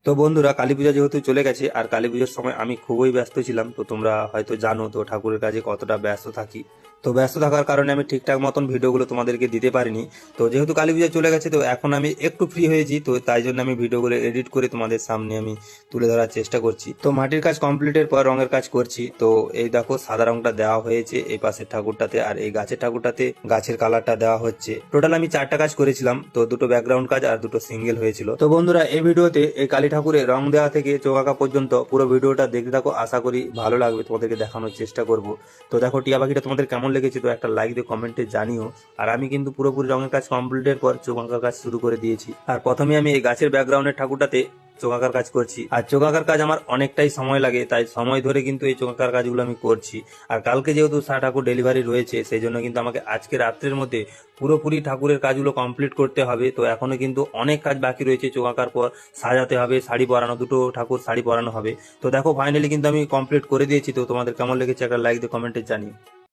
তো বন্ধুরা, কালী পূজা যেহেতু চলে গেছে আর কালী পুজোর সময় আমি খুবই ব্যস্ত ছিলাম। তো তোমরা হয়তো জানো তো ঠাকুরের কাজে কতটা ব্যস্ত থাকি। তো ব্যস্ত থাকার কারণে আমি ঠিকঠাক মতন ভিডিওগুলো তোমাদেরকে দিতে পারিনি। তো যেহেতু কালী পূজা চলে গেছে, তো এখন আমি একটু ফ্রি হয়েছি, তো তাই জন্য আমি ভিডিওগুলো এডিট করে তোমাদের সামনে আমি তুলে ধরার চেষ্টা করছি। তো মাটির কাজ কমপ্লিটের পর রঙের কাজ করছি। তো এই দেখো, সাদা রংটা দেওয়া হয়েছে এই পাশের ঠাকুরটাতে, আর এই গাছের ঠাকুরটাতে গাছের কালারটা দেওয়া হচ্ছে। টোটাল আমি 4টা কাজ করেছিলাম, তো দুটো ব্যাকগ্রাউন্ড কাজ আর দুটো সিঙ্গেল হয়েছিল। তো বন্ধুরা, এই ভিডিওতে এই কালী ঠাকুরের রং দেওয়া থেকে চোখ আঁকা পর্যন্ত পুরো ভিডিওটা দেখতে থাকো, আশা করি ভালো লাগবে, তোমাদেরকে দেখানোর চেষ্টা করব। তো দেখো, টিয়া পাখিটা তোমাদের কেমন লেগেছে তো একটা লাইক দিয়ে কমেন্টে জানিও। আর আমি কিন্তু পুরোপুরি রঙের কাজ কমপ্লিটের পর চোখ আঁকার কাজ শুরু করে দিয়েছি। আর প্রথমে আমি এই গাছের ব্যাকগ্রাউন্ডের ঠাকুরটাতে চোখ আঁকার কাজ করছি। আর চোখ আঁকার কাজ আমার অনেকটাই সময় লাগে, তাই সময় ধরে কিন্তু এই চোখ আঁকার কাজগুলো আমি করছি। আর কালকে যেহেতু ঠাকুর ডেলিভারি রয়েছে, সেই জন্য কিন্তু আমাকে আজকে রাত্রের মধ্যে পুরোপুরি ঠাকুরের কাজগুলো কমপ্লিট করতে হবে। তো এখনো কিন্তু অনেক কাজ বাকি রয়েছে। চোখ আঁকার পর সাজাতে হবে, শাড়ি পরানো, দুটো ঠাকুর শাড়ি পরানো হবে। তো দেখো, ফাইনালি কিন্তু আমি কমপ্লিট করে দিয়েছি। তো তোমাদের কেমন লেগেছে একটা লাইক দিয়ে কমেন্টে জানিও।